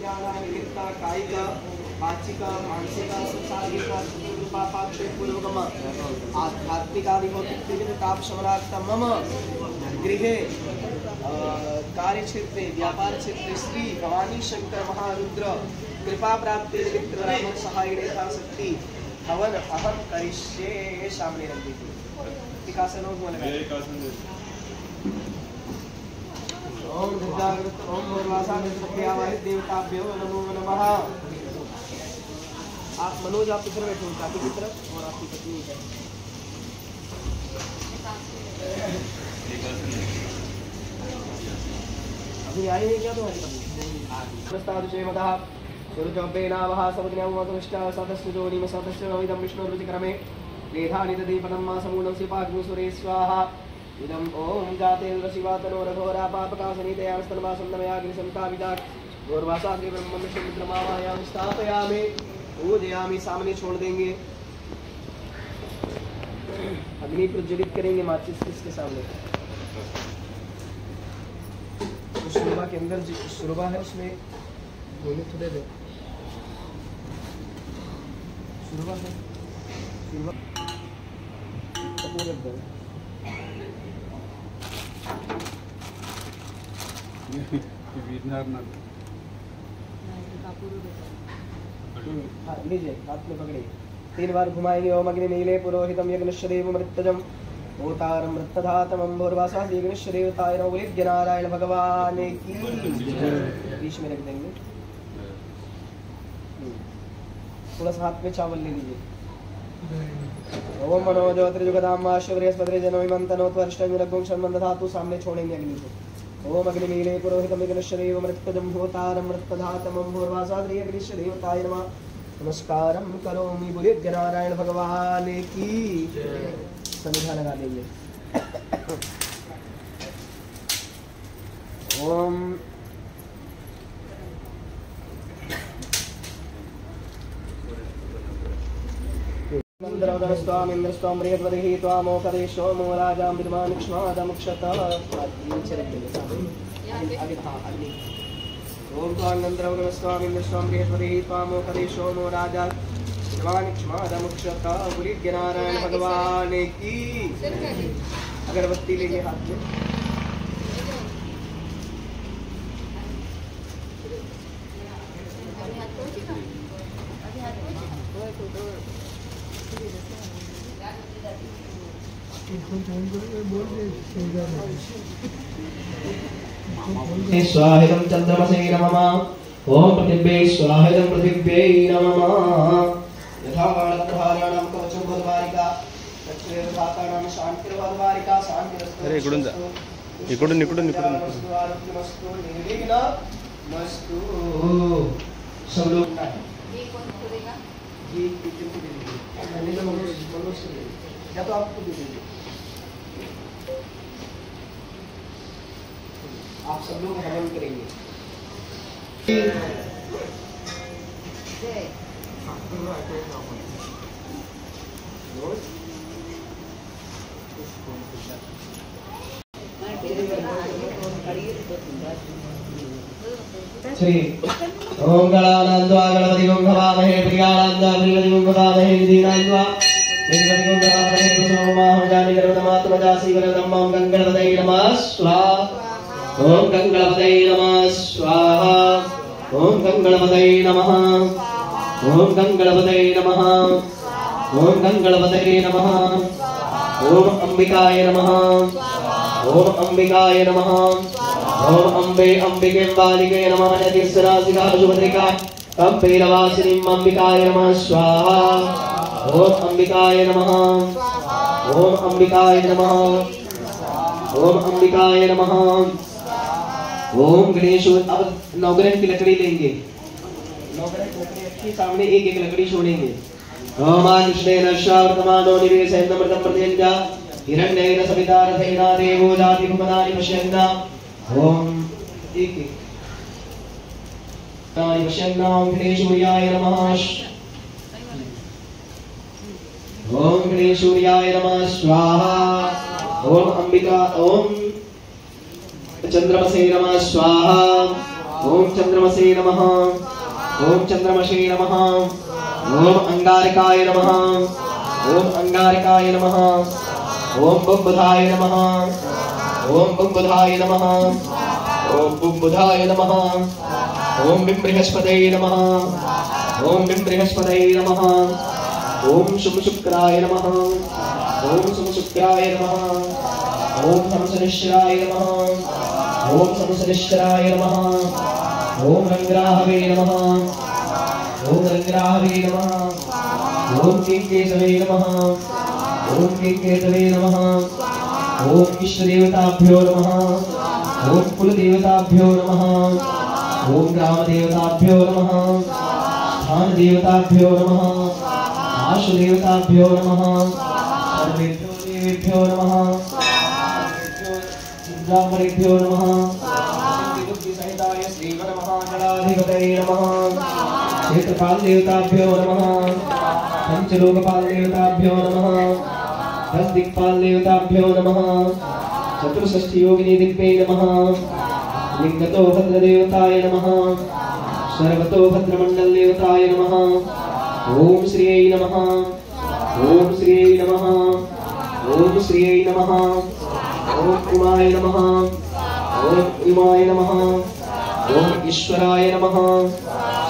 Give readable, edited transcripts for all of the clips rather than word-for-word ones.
निमित्ता कायिक वाचिक मानसिक संसारिक चतुर्पापाक्षे पुरोगम आध्यात्मिक आदि भौतिक विविध ताप शमनार्थम मम गृहे कार्य क्षेत्रे व्यापार क्षेत्रे श्री भवानी शंकर महारुद्र कृपा प्राप्ति निमित्त राम सहाय यथाशक्ति हवन अहम करिष्ये। सामने रख दीजिए विकासन ओम दुर्गाग्रत ओम भूर्वासाग्रत देवताभ्यो नमो नमः। आप मनोज आप किधर बैठे हैं? काकी की तरफ और आपकी पत्नी है। अभी आई नहीं क्या तुम्हारी पत्नी? प्रस्तादुषे मदः सुरजोपेनावः समुद्रयावमतुष्टा सतस्योनिम सतस्योनिदं विष्णुरुचिक्रमे वेधानि दीपनं मासमूलं सिपाग्नि सुरे स्वाहा इदं ओम जातेन्द्र शिवातनो रघोरा पापकासनीतयास्तन्मासं नमयाग्निसंताविदात् गौरवासाग्नि ब्रह्मविष्णुरुद्रमावायां स्थापयामि पूजयामि। सामने छोड़ देंगे, अग्नि प्रज्वलित करेंगे माचिस किसके सामने? शुरुबा के अंदर शुरुबा है उसमें गोले थोड़े दे शुरुबा है शुरुबा कपूर रख दो लीजिए हाथ में पकड़िए। 3 बार घुमाएंगे। ओम अग्नि नीले पुरोहितम यज्ञश्रेव मृतजम भूतारम मृतधातमं भूर्वासा यज्ञश्रेवताय नमो बोलिए नारायण भगवान की। बीच में रख देंगे। थोड़ा सा हाथ में चावल ले लीजिए। ओम मनोजो त्रिजुगदाम शिवरेस्पत्रे जनोमंतनोत्वर्ष्टंगुं शन्मंद धातु सामने छोड़ेंगे अग्नि को। ओम अग्नि नीले पुरोहितम यज्ञश्रेव मृतजम भूतारम मृतधातमं भूर्वासा यज्ञश्रेवताय नमः नमस्कारम करोमि बोलिए नारायण भगवान की। संध्या लगा देंगे। ओम स्वाम इंद्र स्वाम रेतवदेहि त्वामोकदे सोमो राजा विद्वान् क्ष्मादमुक्षतः आगे था अग्नि। ओम त्वानंद्रवगम स्वाम इंद्र स्वाम रेतवदेहि त्वामोकदे सोमो राजा विद्वान् क्ष्मादमुक्षतः बोलिए नारायण भगवान की। अगरबत्ती लेंगे हाथ में। स्वाहेदं चंद्रमसे नमः। ओम पृथिव्यै स्वाहेदं पृथिव्यै नमः। यथा बाणप्रहाराणां कवचं भवद्वारिका तत्रैव धातानां शान्तिर्भवद्वारिका शान्तिरस्तु। अरे इकडून जा, इकडून निर्विघ्नमस्तु सब लोग ये कौन करेगा? ये किसी को दे दीजिए या तो आपको दे दीजिए। आप सब लोग हवन करेंगे। श्री ओम गणानांद्वा गणपति ओम भवामहे प्रियानांद्वा प्रियपति ओम भवामहे दीनांद्वा निधिपति ओम भवामहे प्रसन्नमा हो जानि गर्भतमात्मजासी वरदम्मा ओम गंगणपतये नमः स्वाहा। ओम गंगणपतये नमः स्वाहा। ओम गंगणपतये नमः। ओम गंगणपतये नमः। ओम गंगणपतये नमः। ओम अंबिकाय नमः। ओम अंबिकाय नमः। ओम अम्बे अंबिके बालिके नमः। नदीसरासिका शुभद्रिका कंपे नवासिनी अंबिकाय नमः स्वाहा। ओम अंबिकाय नमः। ओम अंबिकाय नमः। ओम अंबिकाय नमः। ओम गणेश। अब नवग्रह की लकड़ी लेंगे। नवग्रह की लकड़ी रखी सामने, एक एक लकड़ी छोड़ेंगे। ओम कृष्णेन श्रावतमानो निवेशयन्नमृतं प्रत्यञ्जा हिरण्येन सविता रथेन देवो जाति भुवनानि पश्यन्ना। ओम एक एक तानि पश्यन्ना। ओम गणेशूर्याय नमः। ओम गणेशूर्याय नमः स्वाहा। ओम अंबिका ओम चंद्रमसे नमः स्वाहा। ओम चंद्रमसे नमः ओम चंद्रमसे नमः ओम अंगारकाय नमः ओम अंगारकाय नमः ओम बुद्धहाय नमः ओम बुद्धहाय नमः ओम बुद्धहाय नमः ओम बृहस्पतये नमः ओम बृहस्पतये नमः ओम शुक्राय नमः ओम शुक्राय नमः ओम शनिश्चराय नमः ओम शनिश्चराय नमः ओम रंग्राहवे नमः ओम रंग्राहवे नमः ओम केतवे नमः ओम केतवे नमः ओम इष्टदेवताभ्यो नमः ओम कुलदेवताभ्यो नमः ओम ग्रामदेवताभ्यो नमः स्थानदेवताभ्यो नमः आशुदेवताभ्यो नमः सर्वेभ्यो देवेभ्यो नमः ब्राह्मणेभ्यो नमः सहिताय श्रीमन्महागणाधिपतये नमः क्षेत्रपालदेवताभ्यो नमः पंचलोकपालदेवताभ्यो नमः दशदिक्पालदेवताभ्यो नमः चतुष्षष्टियोगिनी दिव्यै नमः लिंगतो भद्रदेवताय नमः सर्वतो भद्रमण्डलदेवताय नमः ओम श्रीयै नमः ओम श्रीयै नमः ओम श्रीयै नमः ओम उमाय नमः ओम उमाय नमः ओम ईश्वराय नमः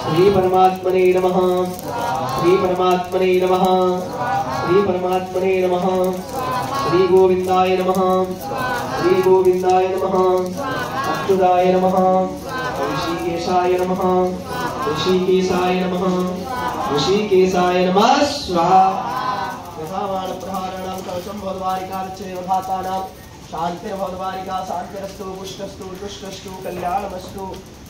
श्री परमात्मने नमः श्री परमात्मने नमः श्री परमात्मने नमः श्री गोविंदाय नमः श्री गोविंदाय नमः अच्युताय नमः ऋषिकेशाय नमः ऋषिकेशाय नमः ऋषिकेशाय नमः स्वाहा यथावान प्रहाराणां कवचं भवद्वारिकार्चने वधातानां शांतिर्भवद्वारिका शांतिरस्तु पुष्टस्तु तुष्टस्तु कल्याणमस्तु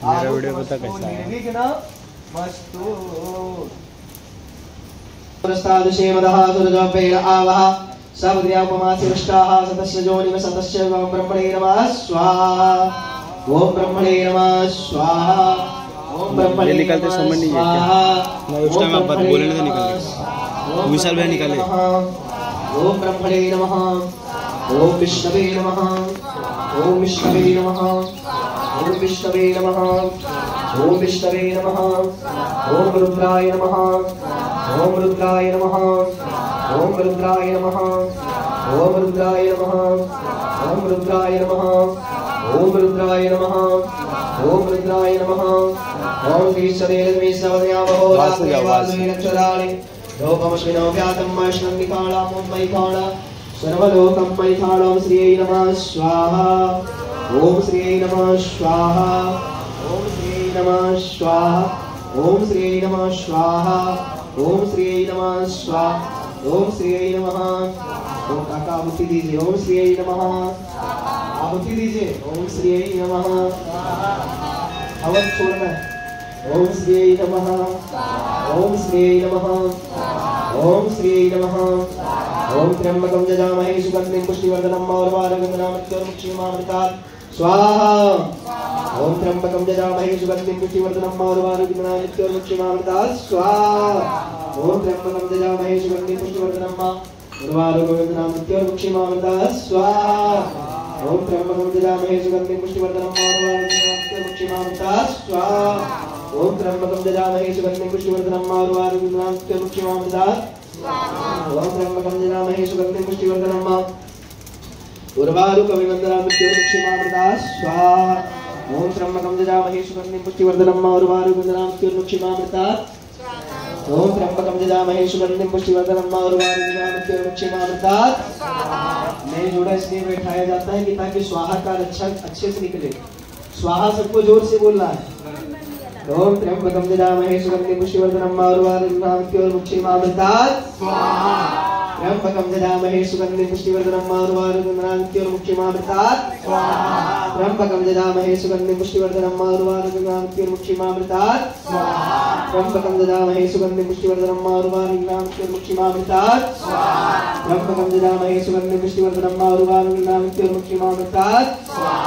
मेरा वीडियो पता कैसा है निर्विघ्नमस्तु प्रस्तादशेमदः सुरजोपेन आवः सबद्र्यापमासिवष्टाः सतस्य जोनिम सतस्य ब्रह्मणे नमः स्वाहा ओम ब्रह्मणे नमः स्वाहा ओम ब्रह्मणे निकलते समझ नहीं है क्या मैं उस टाइम आप बात बोले नहीं तो निकल विशाल भाई निकाले ओम ब्रह्मणे नमः ओम विष्णवे नमः ओम विष्णवे नमः ओम विष्णवे नमः ओम विष्णवे नमः ओम रुद्राय नमः ओम रुद्राय नमः ओम रुद्राय नमः ओम रुद्राय नमः ओम रुद्राय नमः ओम रुद्राय नमः ओम रुद्राय नमः ओम ईश्वरेण सवद्यावहो रात्रिवासुनक्षराणि लोकमश्विनो व्यातं वैष्णविकाणां मुम्बैकाणा सर्वलोकं मैथाणं श्रीयै नमः स्वाहा ओम श्रीयै नमः स्वाहा ओम श्रीयै नमः स्वाहा ओम श्रीयै नमः स्वाहा ओम श्रीयै नमः स्वाहा ओम श्रीयै नमः ओम काका आहुति दीजिए ओम श्रीयै नमः आहुति दीजिए ओम श्रीयै नमः हवन छोड़ना ओम श्रीयै नमः ओम श्रीयै नमः ओम श्रीयै नमः ओम त्र्यंबकं यजामहे सुगन्धिं पुष्टिवर्धनम् और्वारुकं स्वाहा ओम त्र्यंबकं यजामहे सुगन्धिं पुष्टिवर्धनम् और्वारुकं स्वाहा ओम त्र्यंबकं यजामहे सुगन्धिं पुष्टिवर्धनम् और्वारुकं स्वाहा ओम त्र्यंबकं यजामहे सुगन्धिं पुष्टिवर्धनम् और्वारुकं स्वाहा ओम त्र्यंबकं यजामहे सुगन्धिं पुष्टिवर्धनम् और्वारुकं ओम त्र्यंबकं यजामहे सुगन्धिं पुष्टिवर्धनम् उर्वारुकविवन्दनामृत्युर्मुक्षीमामृता स्वाहा ओम त्र्यंबकं यजामहे सुगन्धिं पुष्टिवर्धनम् और्वारुकविवन्दनामृत्युर्मुक्षीमामृता ओम त्र्यंबकं यजामहे सुगन्धिं पुष्टिवर्धनम् और्वारुकविवन्दनामृत्युर्मुक्षीमामृता मैं जोड़ा इसलिए बैठाया जाता है कि ताकि स्वाहा का अच्छा अच्छे से निकले स्वाहा सबको जोर से बोलना है ओम त्र्यंबकं यजामहे सुगन्धिं पुष्टिवर्धनम् और्वारुकविवन्दनामृत्युर्मुक्षीमामृता स्वाहा त्र्यंबकं यजामहे सुगन्धिं पुष्टिवर्धनम् और्वारुकविवन्दनामृत्युर्मुक्षीमामृता स्वाहा त्र्यंबकं यजामहे सुगन्धिं पुष्टिवर्धनम् और्वारुकविवन्दनामृत्युर्मुक्षीमामृता स्वाहा त्र्यंबकं यजामहे सुगन्धिं पुष्टिवर्धनम् और्वारुकविवन्दनामृत्युर्मुक्षीमामृता स्वाहा त्र्यंबकं यजामहे सुगन्धिं पुष्टिवर्धनम् और्वारुकविवन्दनामृत्युर्मुक्षीमामृता स्वाहा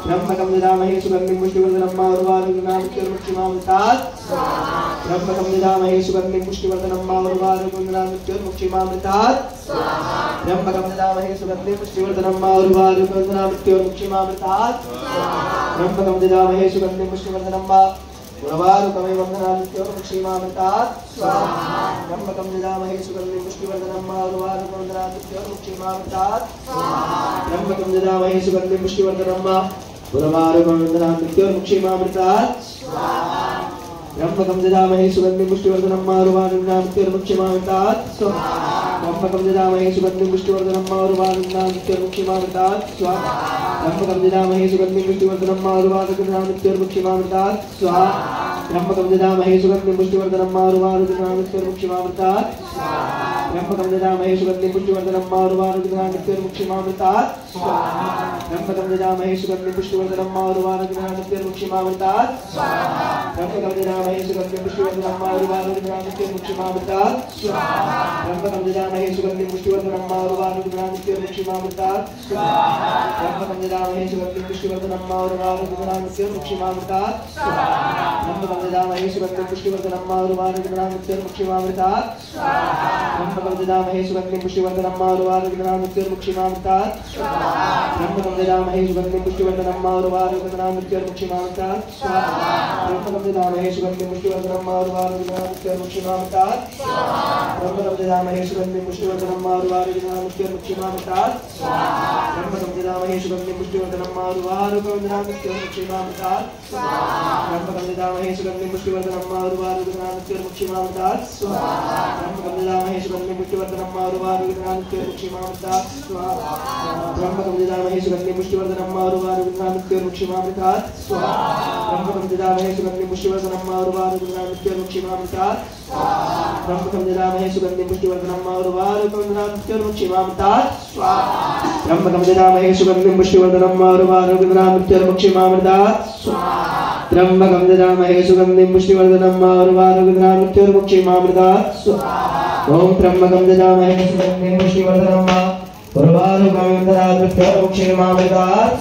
त्र्यंबकं यजामहे सुगन्धिं पुष्टिवर्धनम् और्वारुकविवन्दनामृत्युर्मुक्षीमामृता स्वाहा ब्रह्मकं ददामहे सुगन्धिं पुष्टिवर्धनं मारुवारुकुन्द्रामृत्योर्मुक्षीमामृतात् ब्रह्मकं ददामहे सुगन्धिं पुष्टिवर्धनं मारुवारुकुन्द्रामृत्योर्मुक्षीमामृतात् ब्रह्मकं ददामहे सुगन्धिं पुष्टिवर्धनं मारुवारुकविवर्धनामृत्योर्मुक्षीमामृतात् ब्रह्मकं ददामहे सुगन्धिं पुष्टिवर्धनं मारुवारुकुन्द्रामृत्योर्मुक्षीमामृतात् ब्रह्मकं ददामहे सुगन्धिं पुष्टिवर्धनं मारुवारुकुन्द्रामृत्योर्मुक्षीमामृतात् ब्रह्मकं ददामहे सुगन्धिं पुष्टिवर्धनं मारुवारुकुन्द्रामृत्योर्मुक्षीमामृतात् ब्रह्मकं ददामहे सुगन्धिं पुष्टिवर्धनं मारुवारुकुन्द्रामृत्योर्मुक्षीमामृतात् ब्रह्मकं ददामहे सुगन्धिं पुष्टिवर्धनं मारुवारुकुन्द्रामृत्योर्मुक्षीमामृतात् ब्रह्मकं ददामहे सुगन्धिं पुष्टिवर्धनं मारुवारुकुन्द्रामृत्योर्मुक्षीमामृतात् ब्रह्मकं ददामहे सुगन्धिं पुष्टिवर्धनं मारुवारुकुन्द्रामृत्योर्मुक्षीमामृतात् ब्रह्मकं ददामहे सुगन्धिं पुष्टिवर्धनं मारुवारुकुन्द्रामृत्योर्मुक्षीमामृतात् ब्रह्मकं ददामहे सुगन्धिं पुष्टिवर्धनं मारुवारुकुन्द्रामृत्योर्मुक्षीमामृतात् ब्रह्मकं ददामहे सुगन्धिं पुष्टिवर्धनं मारुवारुकुन्द्रामृत्योर्मुक्षीमामृतात् ब्रह्मकं ददामहे सुगन्धिं पुष्टिवर्धनं मारुवारुकुन्द्रामृत्योर्मुक्षीमामृतात् ब्रह्मकं ददामहे सुगन्धिं पुष्टिवर्धनं मारुवारुकुन्द्रामृत्योर्मुक्षीमामृतात् ब्रह्मकं ददामहे सुगन्धिं पुष्टिवर्धनं मारुवारुकुन्द्रामृत्योर्मुक्षीमामृतात् ब्रह्मकं ददामहे सुगन्धिं पुष्टिवर्धनं मारुवारुकुन्द्रामृत्योर्मुक्षीमामृतात् ब्रह्मकं ददामहे सुगन्धिं पुष्टिवर्धनं मारुवारुकुन्द्रामृत्योर्मुक्षीमामृतात् ब्रह्मकं ददामहे सुगन्धिं पुष्टिवर्धनं मारुवारुकुन्द्रामृत्योर्मुक्षीमामृतात् ब्रह्मकं ददामहे सुगन्धिं पुष्टिवर्धनं मारुवारुकुन्द्रामृत्योर्मुक्षीमामृतात् ब्रह्मकं ददामहे सुगन्धिं पुष्टिवर्धनं मारुवारुकुन्द्रामृत्योर्मुक्षीमामृतात् ब्रह्मकं ददामहे सुगन्धिं पुष्टिवर्धनं मारुवारुकुन्द्रामृत्योर्मुक्षीमामृतात् ब्रह्मकं ददामहे सुगन्धिं पुष्टिवर्धनं मारुवारुकुन्द्रामृत्योर्मुक्षीमामृतात् ब्रह्मकं ददामहे सुगन्धिं पुष्टिवर्धनं मारुवारुकुन्द्रामृत्योर्मुक्षीमामृतात् ब्रह्मकं ददामहे सुगन्धिं पुष्टिवर्धनं मारुवारुकुन्द्रामृत्योर्मुक्षीमामृतात् ब्रह्मकं ददामहे सुगन्धिं पुष्टिवर्धनं मारुवारुकुन्द्रामृत्योर्मुक्षीमामृतात् ब्रह्मकं ददामहे सुगन्धिं पुष्टिवर्धनं मारुवारुकुन्द्रामृत्योर्मुक्षीमामृतात् ओम त्र्यंबकं ददामहे सुगन्धिं पुष्टिवर्धनं मारुवारुकुन्द्रामृत्योर्मुक्षीमामृतात्